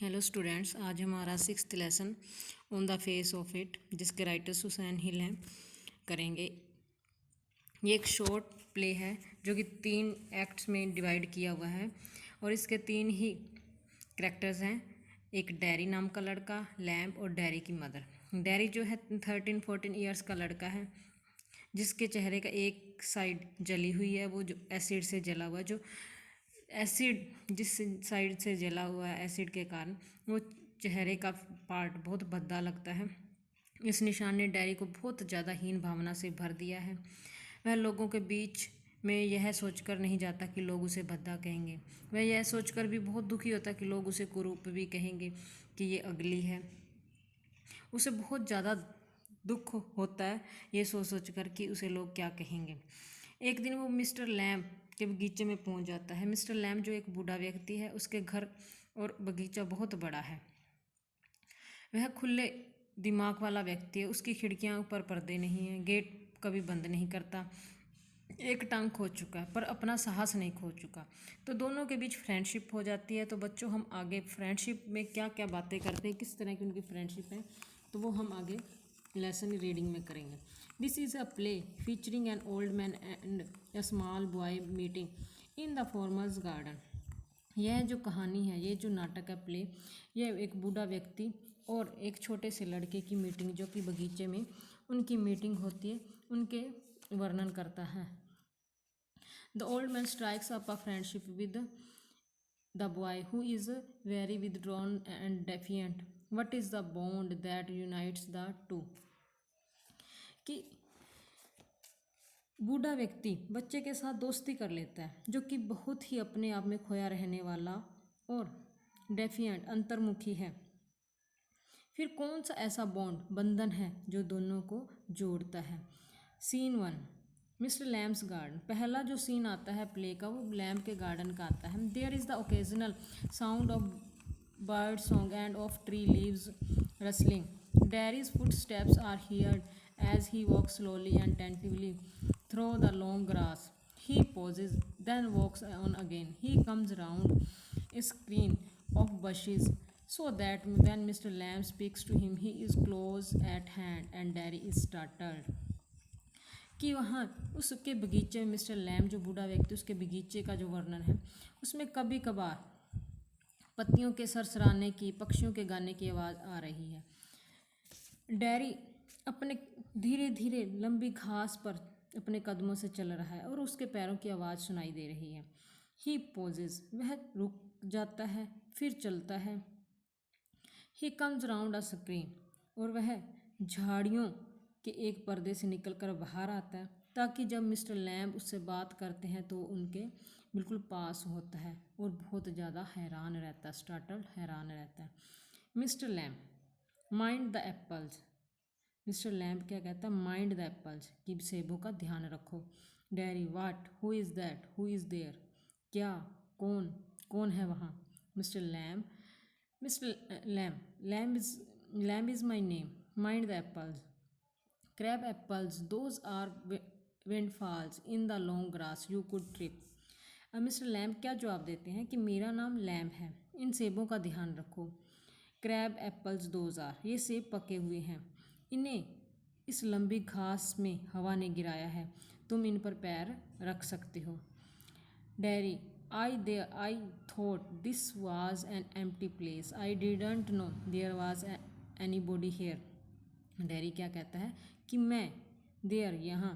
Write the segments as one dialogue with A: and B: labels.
A: Hello students, आज हमारा 6th lesson on the face of it जिसके राइटर सुसैन हिल हैं करेंगे। ये एक शॉर्ट प्ले है जो कि 3 एक्ट्स में डिवाइड किया हुआ है और इसके 3 ही कैरेक्टर्स हैं। एक डैरी नाम का लड़का, लैम्प और डैरी की मदर। डैरी जो है 13-14 ईयर्स का लड़का है जिसके चेहरे का एक साइड जली हुई है, वो जो एसिड से जला हुआ, जो एसिड जिस साइड से जला हुआ है एसिड के कारण वो चेहरे का पार्ट बहुत भद्दा लगता है। इस निशान ने डैरी को बहुत ज़्यादा हीन भावना से भर दिया है। वह लोगों के बीच में यह सोचकर नहीं जाता कि लोग उसे भद्दा कहेंगे, वह यह सोचकर भी बहुत दुखी होता कि लोग उसे कुरूप भी कहेंगे कि ये अगली है। उसे बहुत ज़्यादा दुख होता है ये सोच कर कि उसे लोग क्या कहेंगे। एक दिन वो मिस्टर लैम्प के बगीचे में पहुंच जाता है। मिस्टर लैम्प जो एक बूढ़ा व्यक्ति है, उसके घर और बगीचा बहुत बड़ा है। वह खुले दिमाग वाला व्यक्ति है। उसकी खिड़कियां ऊपर पर्दे नहीं हैं, गेट कभी बंद नहीं करता। एक टांग खो चुका है पर अपना साहस नहीं खो चुका। तो दोनों के बीच फ्रेंडशिप हो जाती है। तो बच्चों, हम आगे फ्रेंडशिप में क्या क्या बातें करते हैं, किस तरह की उनकी फ्रेंडशिप है, तो वो हम आगे लेसन रीडिंग में करेंगे। This is a play featuring an old man and a small boy meeting in the farmers garden. यह जो कहानी है, ये जो नाटक है प्ले, यह एक बूढ़ा व्यक्ति और एक छोटे से लड़के की मीटिंग, जो कि बगीचे में उनकी मीटिंग होती है, उनके वर्णन करता है। The old man strikes up a friendship with the boy, who is very withdrawn and defiant. What is the bond that unites the two? कि बूढ़ा व्यक्ति बच्चे के साथ दोस्ती कर लेता है, जो कि बहुत ही अपने आप में खोया रहने वाला और डेफिएंट अंतर्मुखी है। फिर कौन सा ऐसा बॉन्ड बंधन है जो दोनों को जोड़ता है। Scene 1, mister Lamb's garden. पहला जो सीन आता है प्ले का, वो लैम्प के गार्डन का आता है। There is the occasional sound of bird song and of tree leaves rustling. Daddy's footsteps are heard as he walks slowly and tentatively through the long grass. He pauses, then walks on again. He comes round a screen of bushes so that when Mr. Lamb speaks to him, he is close at hand and Daddy is startled. कि वहाँ उसके बगीचे में mister lamp जो बूढ़ा व्यक्ति, उसके बगीचे का जो वर्णन है, उसमें कभी कभार पत्तियों के सरसराने की, पक्षियों के गाने की आवाज़ आ रही है। डैरी अपने धीरे धीरे लंबी घास पर अपने कदमों से चल रहा है और उसके पैरों की आवाज़ सुनाई दे रही है। ही पोजेस, वह रुक जाता है फिर चलता है। He comes round a screen, और वह झाड़ियों के एक पर्दे से निकलकर बाहर आता है ताकि जब मिस्टर लैम्प उससे बात करते हैं तो उनके बिल्कुल पास होता है और बहुत ज़्यादा हैरान रहता है, स्टार्टल्ड हैरान रहता है। Mister lamp, mind the apples. Mister Lamb क्या कहता है, माइंड द एप्पल्स, कि सेबों का ध्यान रखो। Derry, what, who is that, who is there, क्या, कौन, कौन है वहाँ। Mister Lamb, mister Lamb is my name, mind the apples. Crab apples, those are windfalls in the long grass you could trip. अब मिस्टर लैम्प क्या जवाब देते हैं कि मेरा नाम लैम्प है, इन सेबों का ध्यान रखो। क्रैब एप्पल्स दोज आर, ये सेब पके हुए हैं, इन्हें इस लंबी घास में हवा ने गिराया है, तुम इन पर पैर रख सकते हो। Dairy, I thought this was an empty place. I didn't know there was anybody here. Dairy क्या कहता है कि मैं, देयर, यहाँ,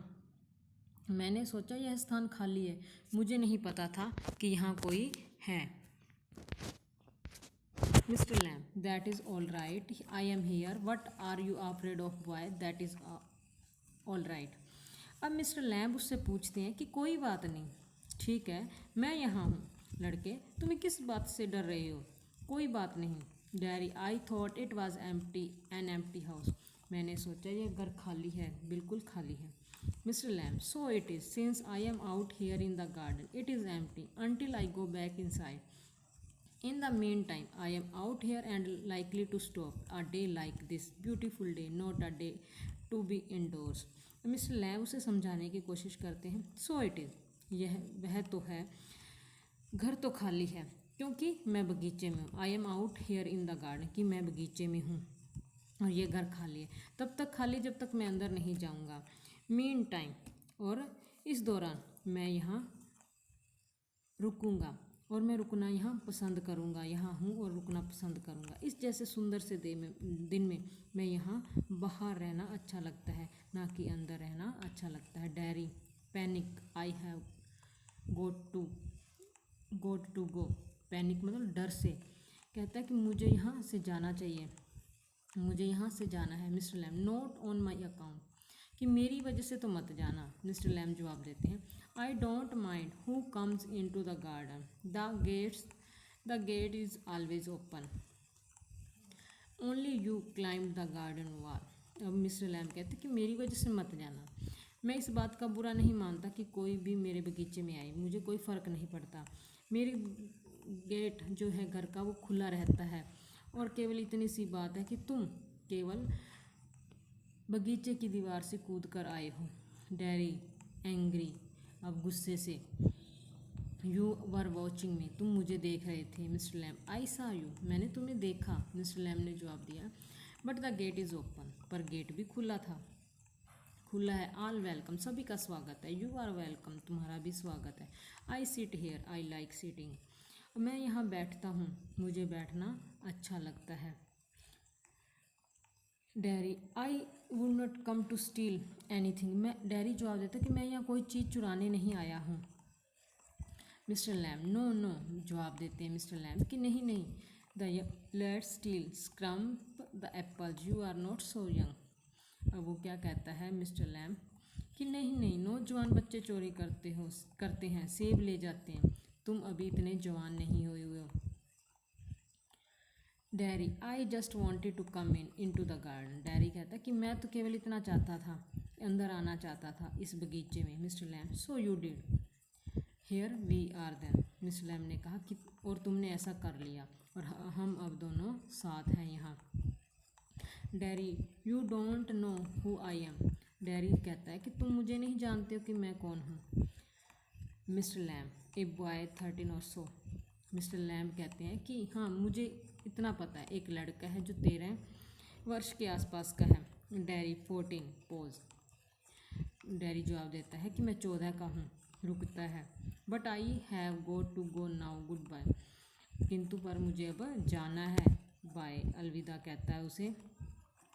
A: मैंने सोचा यह स्थान खाली है, मुझे नहीं पता था कि यहाँ कोई है। Mister Lamb, that is all right, I am here, what are you afraid of boy, that is all right. अब मिस्टर लैम्प उससे पूछते हैं कि कोई बात नहीं, ठीक है, मैं यहाँ हूँ। लड़के, तुम्हें किस बात से डर रहे हो, कोई बात नहीं। Dairy, I thought it was an empty house, मैंने सोचा यह घर खाली है, बिल्कुल खाली है। Mister lamp, so it is, since I am out here in the garden it is empty until I go back inside. In the meantime, I am out here and likely to stop a day like this. Beautiful day, not a day to be indoors. Mister lamp उसे समझाने की कोशिश करते हैं। So it is, यह वह तो है, घर तो खाली है, क्योंकि मैं बगीचे में हूँ। I am out here in the garden, कि मैं बगीचे में हूँ और ये घर खाली है। तब तक खाली जब तक मैं अंदर नहीं जाऊँगा। मीन टाइम, और इस दौरान मैं यहाँ रुकूंगा और मैं रुकना यहाँ पसंद करूँगा। यहाँ हूँ और रुकना पसंद करूँगा। इस जैसे सुंदर से दिन में मैं यहाँ बाहर रहना अच्छा लगता है, ना कि अंदर रहना अच्छा लगता है। Derry, panic, I have got to go. Panic मतलब डर से, कहता है कि मुझे यहाँ से जाना चाहिए, मुझे यहाँ से जाना है। Mister Lamb, not on my account, कि मेरी वजह से तो मत जाना। मिस्टर लैम जवाब देते हैं, I don't mind who comes in to the garden, the gate is always open, only you climb the garden wall. अब मिस्टर लैम कहते हैं कि मेरी वजह से मत जाना। मैं इस बात का बुरा नहीं मानता कि कोई भी मेरे बगीचे में आए, मुझे कोई फ़र्क नहीं पड़ता। मेरे गेट जो है घर का वो खुला रहता है, और केवल इतनी सी बात है कि तुम केवल बगीचे की दीवार से कूद कर आए हो। डैरी, एंग्री, अब गुस्से से, यू वर वॉचिंग मी, तुम मुझे देख रहे थे। मिस्टर लैम, आई सा यू, मैंने तुम्हें देखा। मिस्टर लैम ने जवाब दिया, but the gate is open, पर गेट भी खुला था, खुला है। ऑल वेलकम, सभी का स्वागत है। यू आर वेलकम, तुम्हारा भी स्वागत है। I sit here, I like sitting, मैं यहाँ बैठता हूँ, मुझे बैठना अच्छा लगता है। Derry, I would not come to steal anything, मैं, डैरी जवाब देता कि मैं यहाँ कोई चीज़ चुराने नहीं आया हूँ। मिस्टर लैम, नो नो, जवाब देते हैं मिस्टर लैम कि नहीं नहीं। The let's steal scrump the apples, you are not so young. अब वो क्या कहता है मिस्टर लैम कि नहीं नहीं, नौजवान बच्चे चोरी करते हैं, सेब ले जाते हैं, तुम अभी इतने जवान नहीं हुए हो। Derry, I just wanted to come in to the garden, Derry कहता है कि मैं तो केवल इतना चाहता था, अंदर आना चाहता था इस बगीचे में। Mr Lamb, so you did, here we are then, Mr Lamb ने कहा कि और तुमने ऐसा कर लिया, और हम अब दोनों साथ हैं यहाँ। Dairy, you don't know who I am, dairy कहता है कि तुम मुझे नहीं जानते हो कि मैं कौन हूँ। मिस्टर लैम, ए बॉय 13 और सो, मिस्टर लैम कहते हैं कि हाँ मुझे इतना पता है, एक लड़का है जो 13 वर्ष के आसपास का है। डैरी, 14 पोज, डैरी जवाब देता है कि मैं 14 का हूँ, रुकता है। But I have got to go now, goodbye, किंतु पर मुझे अब जाना है, बाय, अलविदा कहता है उसे।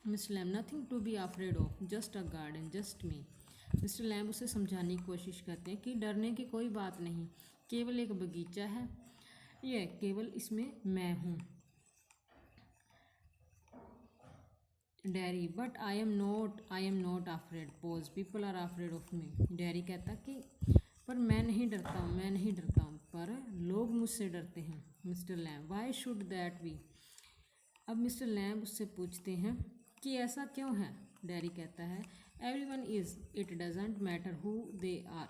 A: Mr Lamb, nothing to be afraid of, just a garden, just me, Mr Lamb उसे समझाने की कोशिश करते हैं कि डरने की कोई बात नहीं, केवल एक बगीचा है, ये केवल इसमें मैं हूँ। Derry, but I am not afraid, pose, people are afraid of me, Derry कहता कि पर मैं नहीं डरता हूँ, पर लोग मुझसे डरते हैं। Mr Lamb, why should that be, अब मिस्टर लैम उससे पूछते हैं कि ऐसा क्यों है। डैरी कहता है, everyone is, it doesn't matter who they are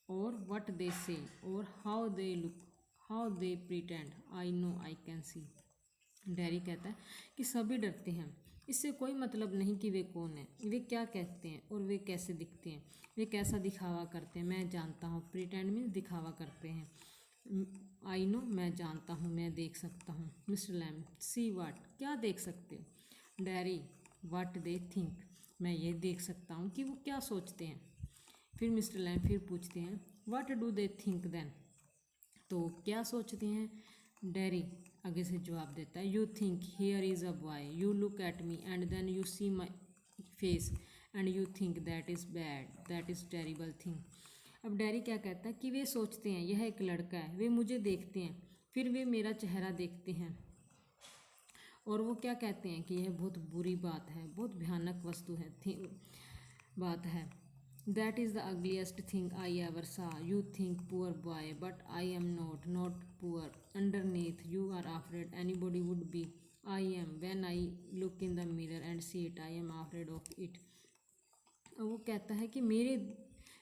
A: और वट दे से और how they look, how they pretend, I know I can see, Derry कहता है कि सभी डरते हैं, इससे कोई मतलब नहीं कि वे कौन हैं, वे क्या कहते हैं और वे कैसे दिखते हैं, वे कैसा दिखावा करते हैं, मैं जानता हूँ, प्रिटेंड मीन्स दिखावा करते हैं, आई नो, मैं जानता हूँ, मैं देख सकता हूँ। मिस्टर लैम, सी वाट, क्या देख सकते हो। डैरी, वाट दे थिंक, मैं ये देख सकता हूँ कि वो क्या सोचते हैं। फिर मिस्टर लैम फिर पूछते हैं, what do they think then, तो क्या सोचते हैं। डैरी आगे से जवाब देता है, you think here is a boy, you look at me and then you see my face and you think that is bad, that is terrible thing. अब डैरी क्या कहता है कि वे सोचते हैं यह एक लड़का है, वे मुझे देखते हैं, फिर वे मेरा चेहरा देखते हैं और वो क्या कहते हैं कि यह बहुत बुरी बात है, बहुत भयानक वस्तु है, बात है। That is the ugliest thing I ever saw, you think poor boy but I am not poor, underneath you are afraid anybody would be, I am, when I look in the mirror and see it I am afraid of it. वो कहता है कि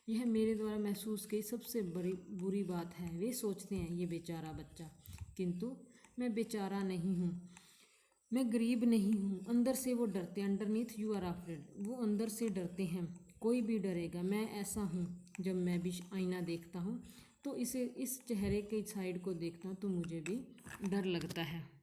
A: यह मेरे द्वारा महसूस की सबसे बड़ी बुरी बात है, वे सोचते हैं ये बेचारा बच्चा, किंतु मैं बेचारा नहीं हूँ, मैं गरीब नहीं हूँ, अंदर से वो डरते हैं, अंडरनीथ यू आर अफ्रेड, वो अंदर से डरते हैं, कोई भी डरेगा, मैं ऐसा हूँ, जब मैं भी आईना देखता हूँ तो इस चेहरे के साइड को देखता हूँ तो मुझे भी डर लगता है।